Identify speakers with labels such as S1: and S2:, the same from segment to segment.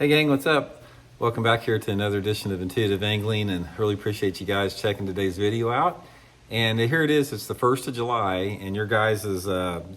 S1: Hey gang, what's up? Welcome back here to another edition of Intuitive Angling, and really appreciate you guys checking today's video out. And here it is, it's the 1st of July, and your guys'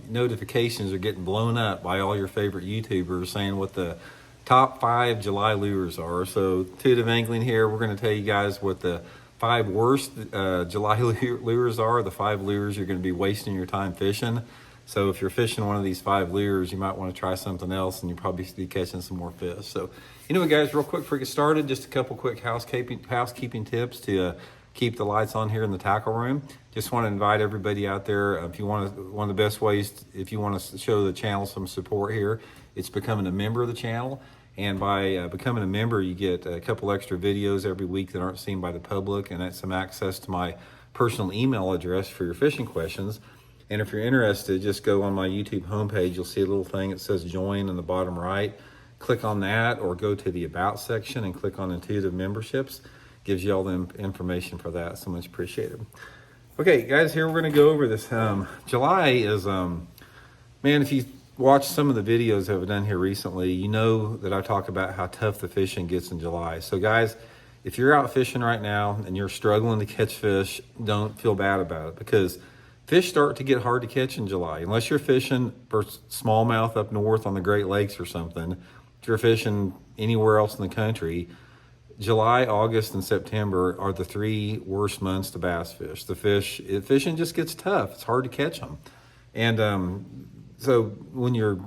S1: notifications are getting blown up by all your favorite YouTubers saying what the top 5 July lures are. So Intuitive Angling here, we're going to tell you guys what the 5 worst July lures are, the 5 lures you're going to be wasting your time fishing. So if you're fishing one of these 5 lures, you might want to try something else, and you'll probably be catching some more fish. So anyway, guys, real quick before we get started, just a couple quick housekeeping tips to keep the lights on here in the tackle room. Just want to invite everybody out there. If you want one of the best ways, if you want to show the channel some support here, it's becoming a member of the channel. And by becoming a member, you get a couple extra videos every week that aren't seen by the public, and that's some access to my personal email address for your fishing questions. And if you're interested, just go on my YouTube homepage. You'll see a little thing that says join in the bottom right. Click on that, or go to the about section and click on Intuitive Memberships. Gives you all the information for that. So much appreciated. Okay, guys, here we're going to go over this. July is, man, if you watch some of the videos that I've done here recently, you know that I talk about how tough the fishing gets in July. So guys, if you're out fishing right now and you're struggling to catch fish, don't feel bad about it, because fish start to get hard to catch in July. Unless you're fishing for smallmouth up north on the Great Lakes or something. If you're fishing anywhere else in the country, July, August, and September are the 3 worst months to bass fish. Fishing just gets tough. It's hard to catch them. And so when you're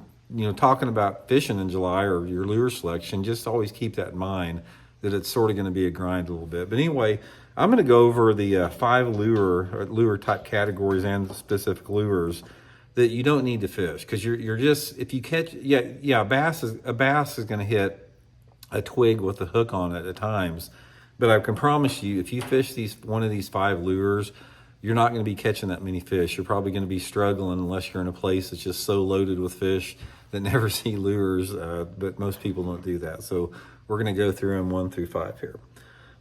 S1: talking about fishing in July or your lure selection, just always keep that in mind, that it's sort of going to be a grind a little bit. But anyway, I'm going to go over the 5 lure type categories and specific lures that you don't need to fish, because you're just, if you catch, a bass is going to hit a twig with a hook on it at times. But I can promise you, if you fish one of these 5 lures, you're not going to be catching that many fish. You're probably going to be struggling unless you're in a place that's just so loaded with fish that never see lures. But most people don't do that. So we're going to go through them 1 through 5 here.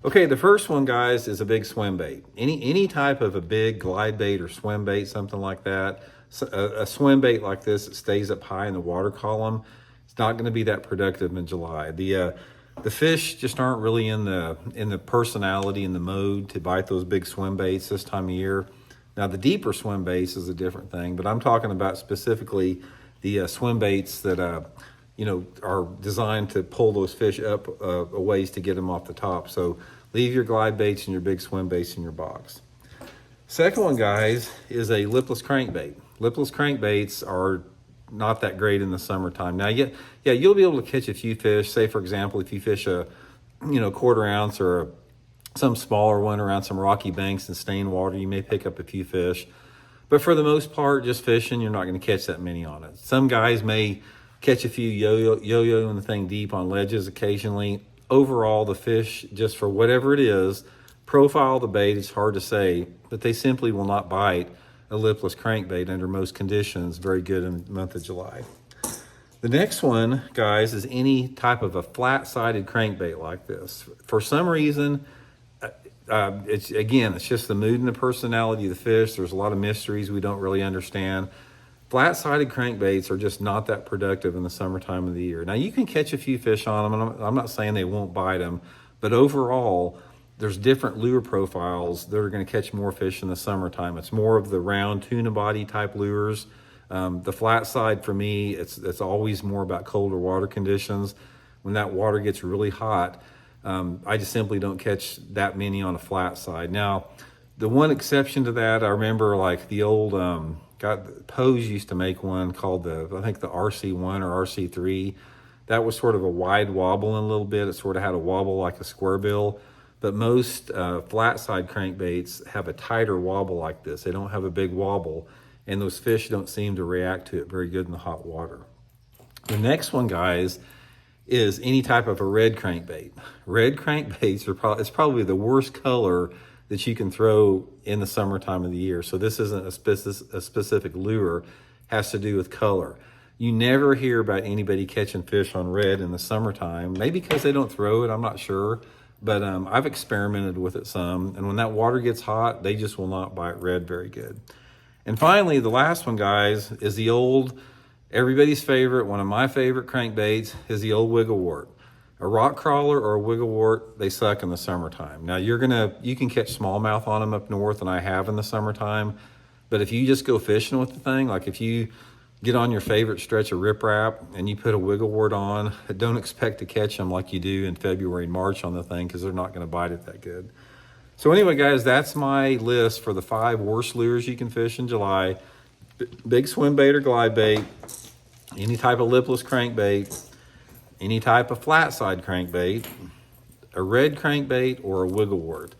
S1: Okay, the first one, guys, is a big swim bait. Any type of a big glide bait or swim bait, something like that. A swim bait like this that stays up high in the water column, it's not going to be that productive in July. The fish just aren't really in the personality and the mode to bite those big swim baits this time of year. Now, the deeper swim baits is a different thing, but I'm talking about specifically the swim baits that are designed to pull those fish up a ways to get them off the top. So leave your glide baits and your big swim baits in your box. Second one, guys, is a lipless crankbait. Lipless crankbaits are not that great in the summertime. Now, yeah, you'll be able to catch a few fish. Say, for example, if you fish a, 1/4 ounce or some smaller one around some rocky banks and stained water, you may pick up a few fish. But for the most part, just fishing, you're not going to catch that many on it. Some guys may catch a few yo-yo in the thing deep on ledges occasionally. Overall, the fish, just for whatever it is, profile the bait, it's hard to say, but they simply will not bite a lipless crankbait under most conditions very good in the month of July. The next one, guys, is any type of a flat-sided crankbait like this. For some reason, it's just the mood and the personality of the fish. There's a lot of mysteries we don't really understand. Flat-sided crankbaits are just not that productive in the summertime of the year. Now, you can catch a few fish on them, and I'm not saying they won't bite them, but overall, there's different lure profiles that are going to catch more fish in the summertime. It's more of the round tuna body type lures. The flat side, for me, it's always more about colder water conditions. When that water gets really hot, I just simply don't catch that many on a flat side. Now, the one exception to that, I remember like the old, Pose used to make one called I think the RC1 or RC3. That was sort of a wide wobble in a little bit. It sort of had a wobble like a square bill. But most flat side crankbaits have a tighter wobble like this. They don't have a big wobble, and those fish don't seem to react to it very good in the hot water. The next one, guys, is any type of a red crankbait. Red crankbaits it's probably the worst color that you can throw in the summertime of the year. So this isn't a specific lure, it has to do with color. You never hear about anybody catching fish on red in the summertime, maybe because they don't throw it, I'm not sure. But I've experimented with it some, and when that water gets hot, they just will not bite red very good. And finally, the last one, guys, is the old, everybody's favorite, one of my favorite crankbaits is the old wiggle wart. A rock crawler or a wigglewort, they suck in the summertime. Now you can catch smallmouth on them up north, and I have in the summertime. But if you just go fishing with the thing, like if you get on your favorite stretch of riprap and you put a wigglewort on, don't expect to catch them like you do in February and March on the thing, because they're not going to bite it that good. So anyway, guys, that's my list for the 5 worst lures you can fish in July. Big swim bait or glide bait, any type of lipless crankbait, any type of flat side crankbait, a red crankbait, or a wigglewort.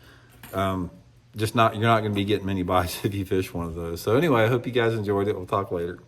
S1: You're not going to be getting many bites if you fish one of those. So anyway, I hope you guys enjoyed it. We'll talk later.